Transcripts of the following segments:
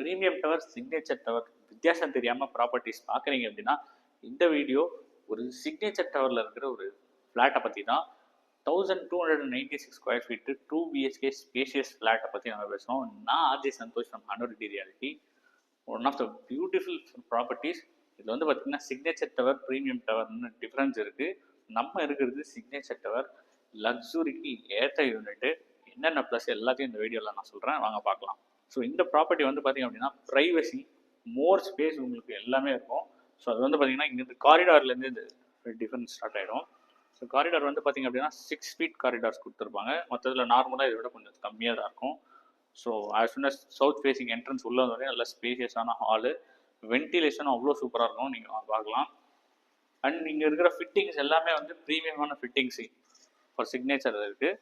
Premium tower, signature tower வித்தியாசம் தெரியாமல் properties பார்க்குறீங்க அப்படின்னா இந்த வீடியோ ஒரு சிக்னேச்சர் டவரில் இருக்கிற ஒரு ஃப்ளாட்டை பற்றி தான். 1296 ஸ்கொயர் ஃபீட்டு 2 BHK ஸ்பேஷியஸ் ஃப்ளாட்டை பற்றி நம்ம பேசுகிறோம். நான் ஆர்ஜே சந்தோஷ் ஃப்ரம் ஹனோரிட்டி realty. One of the beautiful properties. இதில் வந்து பார்த்திங்கன்னா சிக்னேச்சர் டவர், ப்ரீமியம் டவர்னு டிஃப்ரென்ஸ் இருக்குது. நம்ம இருக்கிறது சிக்னேச்சர் டவர், லக்ஸுரிக்கு ஏற்ற யூனிட்டு. என்னென்ன ப்ளஸ் எல்லாத்தையும் இந்த வீடியோவில் நான் சொல்கிறேன், வாங்க பார்க்கலாம். ஸோ இந்த ப்ராப்பர்ட்டி வந்து பார்த்திங்க அப்படின்னா ப்ரைவசி, மோர் ஸ்பேஸ் உங்களுக்கு எல்லாமே இருக்கும். ஸோ அது வந்து பார்த்திங்கன்னா இங்கேருந்து காரிடார்லேருந்து இந்த டிஃபரன்ஸ் ஸ்டார்ட் ஆகிடும். ஸோ காரிடார் வந்து பார்த்திங்க அப்படின்னா 6 feet காரிடார்ஸ் கொடுத்துருப்பாங்க. மற்றதில் நார்மலாக இதை விட கொஞ்சம் கம்மியாக தான் இருக்கும். So as soon as south facing entrance உள்ள வரையும் நல்ல ஸ்பேஷியஸான ஹாலு, வென்டிலேஷனும் அவ்வளோ சூப்பராக இருக்கும், நீங்கள் பார்க்கலாம். அண்ட் இங்கே இருக்கிற ஃபிட்டிங்ஸ் எல்லாமே வந்து ப்ரீமியமான ஃபிட்டிங்ஸ் ஃபார் சிக்னேச்சர் இருக்குது.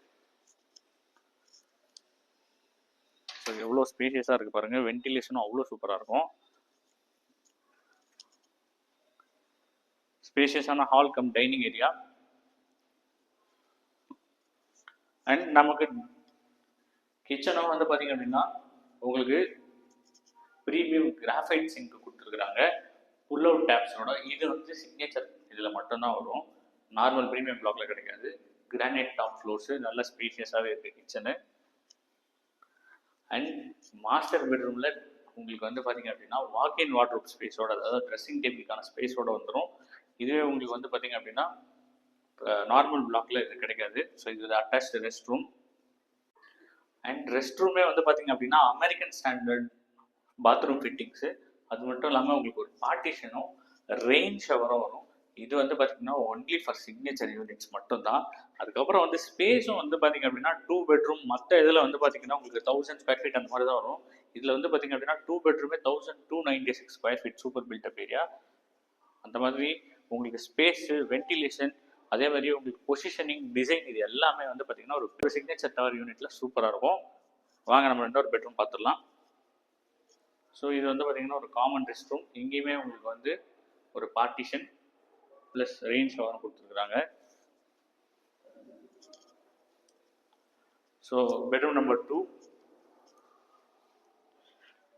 ஸோ எவ்வளோ ஸ்பேஷியஸாக இருக்குது பாருங்கள், வென்டிலேஷனும் அவ்வளோ சூப்பராக இருக்கும். ஸ்பேஷியஸான hall cum dining area. And நமக்கு கிச்சனும் வந்து பார்த்திங்க அப்படின்னா உங்களுக்கு ப்ரீமியம் கிராஃபைட் சிங்க் கொடுத்துருக்குறாங்க, புல் அவுட் டேப்ஸோட. இது வந்து சிக்னேச்சர் இதில் மட்டும்தான் வரும், நார்மல் ப்ரீமியம் பிளாக்ல கிடைக்காது. கிரானைட் டாப் ஃப்ளோர்ஸு, நல்ல ஸ்பேஷியஸாகவே இருக்குது கிச்சனு. அண்ட் மாஸ்டர் பெட்ரூமில் உங்களுக்கு வந்து பார்த்திங்க அப்படின்னா வாக்இன் வார்ட்ரோப் ஸ்பேஸோட, அதாவது ட்ரெஸ்ஸிங் டேபிளுக்கான ஸ்பேஸோடு வந்துடும். இதுவே உங்களுக்கு வந்து பார்த்திங்க அப்படின்னா நார்மல் பிளாக்ல இது கிடைக்காது. ஸோ இது attached rest room. And rest ரூமே வந்து பார்த்திங்க அப்படின்னா அமெரிக்கன் ஸ்டாண்டர்ட் பாத்ரூம் ஃபிட்டிங்ஸு. அது மட்டும் இல்லாமல் உங்களுக்கு ஒரு பார்ட்டிஷனும் ரெயின் ஷவரும் வரும். இது வந்து பார்த்திங்கன்னா ஒன்லி ஃபார் சிக்னேச்சர் யூனிட்ஸ் மட்டும்தான். அதுக்கப்புறம் வந்து ஸ்பேஸும் வந்து பார்த்திங்க அப்படின்னா 2 bedroom. மற்ற இதில் வந்து பார்த்திங்கன்னா உங்களுக்கு 1000 square feet அந்த மாதிரி தான் வரும். இதில் வந்து பார்த்திங்க அப்படின்னா 2 bedroom 1296 square feet super build up area. அந்த மாதிரி உங்களுக்கு ஸ்பேஸு, வென்டிலேஷன், அதே மாதிரி உங்களுக்கு பொசிஷனிங், டிசைன், இது எல்லாமே வந்து பார்த்திங்கன்னா ஒரு சிக்னேச்சர் டவர் யூனிட்டில் சூப்பராக இருக்கும். வாங்க நம்ம இன்னொரு பெட்ரூம் பார்த்துடலாம். ஸோ இது வந்து பார்த்திங்கன்னா ஒரு காமன் ரெஸ்ட் ரூம். இங்கேயுமே உங்களுக்கு வந்து ஒரு பார்ட்டிஷன் ப்ளஸ் ரெயின் ஷவரும் கொடுத்துருக்குறாங்க. ஸோ பெட்ரூம் நம்பர் 2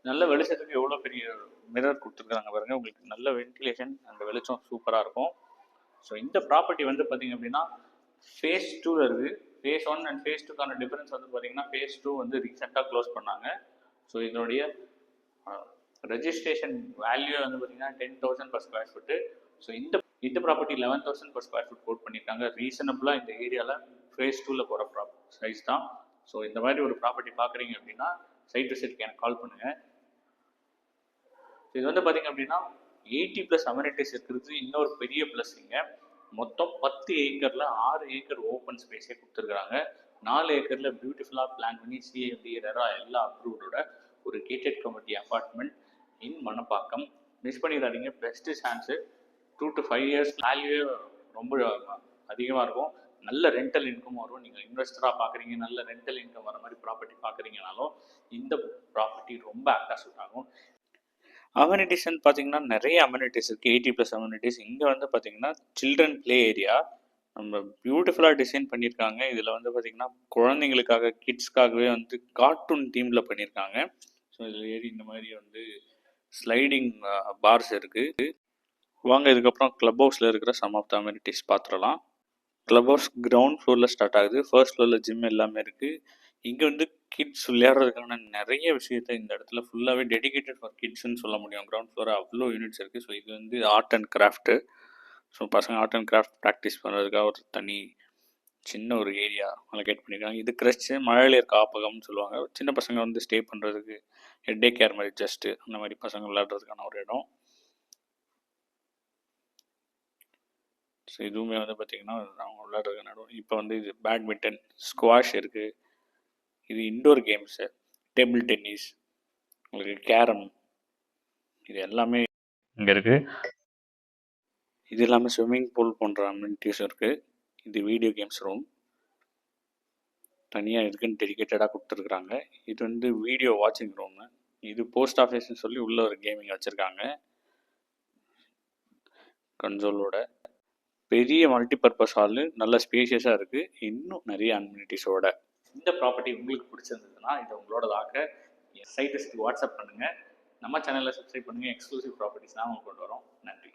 நல்ல வெளிச்சத்துக்கு எவ்வளோ பெரிய மிரர் கொடுத்துருக்குறாங்க பாருங்கள், உங்களுக்கு நல்ல வென்டிலேஷன், அந்த வெளிச்சம் சூப்பராக இருக்கும். ஸோ இந்த ப்ராப்பர்ட்டி வந்து பார்த்திங்க அப்படின்னா ஃபேஸ் 2 இருக்குது. ஃபேஸ் 1 அண்ட் ஃபேஸ் 2க்கான டிஃபரன்ஸ் வந்து பார்த்திங்கன்னா ஃபேஸ் 2 வந்து ரீசெண்டாக க்ளோஸ் பண்ணாங்க. ஸோ இதனுடைய ரெஜிஸ்ட்ரேஷன் வேல்யூ வந்து பார்த்திங்கன்னா 10,000 per square foot. ஸோ இந்த property 11,000 per square foot quote பண்ணியிருக்காங்க. ரீசனபிளாக இந்த ஏரியாவில் ஃபேஸ் 2ல் போகிற சைஸ் தான். ஸோ இந்த மாதிரி ஒரு ப்ராப்பர்ட்டி பார்க்குறீங்க அப்படின்னா சைட் விசிட்க்கு எனக்கு கால் பண்ணுங்கள். இது வந்து பார்த்திங்க அப்படின்னா 80+ அமெனிட்டிஸ் இருக்கிறது இன்னொரு பெரிய ப்ளஸ். இங்கே மொத்தம் 10 ஏக்கரில் 6 ஏக்கர் ஓப்பன் ஸ்பேஸே கொடுத்துருக்குறாங்க. 4 ஏக்கரில் பியூட்டிஃபுல்லாக பிளான் பண்ணி சிஎம்டி ரெரா எல்லாம் அப்ரூவ்டோட ஒரு கேட்டட் கம்யூனிட்டி அப்பார்ட்மெண்ட் இன் மணப்பாக்கம். மிஸ் பண்ணிடாதீங்க, பெஸ்ட்டு சான்ஸு. 2 to 5 years வேல்யூவே ரொம்ப அதிகமாக இருக்கும். நல்ல ரெண்டல் இன்கம் வரும். நீங்கள் இன்வெஸ்டராக பார்க்குறீங்க, நல்ல ரெண்டல் இன்கம் வர மாதிரி ப்ராப்பர்ட்டி பார்க்குறீங்கனாலும் இந்த ப்ராப்பர்ட்டி ரொம்ப ஆக்டாக சூட் ஆகும். அமெனிட்டிஸ்ன்னு பார்த்தீங்கன்னா நிறைய அமெனிட்டிஸ் இருக்குது, 80+ அமெனிட்டிஸ். இங்கே வந்து பார்த்தீங்கன்னா சில்ட்ரன் ப்ளே ஏரியா நம்ம பியூட்டிஃபுல்லாக டிசைன் பண்ணியிருக்காங்க. இதில் வந்து பார்த்திங்கன்னா குழந்தைங்களுக்காக, கிட்ஸ்க்காகவே வந்து கார்ட்டூன் தீமில் பண்ணியிருக்காங்க. ஸோ இதில் ஏறி இந்த மாதிரி வந்து ஸ்லைடிங் பார்ஸ் இருக்குது. வாங்க இதுக்கப்புறம் க்ளப் ஹவுஸில் இருக்கிற சம் ஆஃப் த அமெனிட்டிஸ் பார்த்துடலாம். க்ளப் ஹவுஸ் கிரவுண்ட் ஃப்ளோரில் ஸ்டார்ட் ஆகுது. ஃபர்ஸ்ட் ஃப்ளோரில் ஜிம் எல்லாமே இருக்குது. இங்கே வந்து கிட்ஸ் விளையாடுறதுக்கான நிறைய விஷயத்தை இந்த இடத்துல ஃபுல்லாகவே டெடிகேட்டட் ஃபார் கிட்ஸ்ன்னு சொல்ல முடியும். கிரவுண்ட் ஃப்ளோர் அவ்வளோ யூனிட்ஸ் இருக்குது. ஸோ இது வந்து ஆர்ட் அண்ட் கிராஃப்ட்டு. ஸோ பசங்க ஆர்ட் அண்ட் கிராஃப்ட் ப்ராக்டிஸ் பண்ணுறதுக்காக ஒரு தனி சின்ன ஒரு ஏரியா அலோகேட் பண்ணியிருக்காங்க. இது கிரஸ்ட்டு மழலையர் காப்பகம்னு சொல்லுவாங்க. சின்ன பசங்க வந்து ஸ்டே பண்ணுறதுக்கு டே கேர் மாதிரி, ஜஸ்ட்டு அந்த மாதிரி பசங்க விளையாடுறதுக்கான ஒரு இடம். ஸோ இதுவுமே வந்து பார்த்திங்கன்னா அவங்க விளையாடுறதுக்கான இடம். இப்போ வந்து இது பேட்மிண்டன், ஸ்குவாஷ் இருக்குது. இது இன்டோர் கேம்ஸு, டேபிள் டென்னிஸ், உங்களுக்கு கேரம், இது எல்லாமே இங்கே இருக்குது. இது இல்லாமல் ஸ்விம்மிங் பூல் போன்ற அமெனிட்டிஸும் இருக்குது. இது வீடியோ கேம்ஸ் ரூம் தனியாக இருக்குன்னு டெடிக்கேட்டடாக கொடுத்துருக்குறாங்க. இது வந்து வீடியோ வாட்சிங் ரூமு. இது போஸ்ட் ஆஃபீஸ்ன்னு சொல்லி உள்ள ஒரு கேமிங் வச்சுருக்காங்க கன்சோலோட. பெரிய மல்டிபர்பஸ் ஹாலு, நல்ல ஸ்பேஷியஸாக இருக்குது, இன்னும் நிறைய அம்யூனிட்டிஸோட. இந்த ப்ராப்பர்ட்டி உங்களுக்கு பிடிச்சிருந்ததுன்னா இதை உங்களோடதாக சைட் விசிட் வாட்ஸ்அப் பண்ணுங்கள். நம்ம சேனலில் சப்ஸ்கிரைப் பண்ணுங்கள். எக்ஸ்க்ளூசிவ் ப்ராப்பர்ட்டிஸ் தான் உங்களுக்கு கொண்டு வரோம். நன்றி.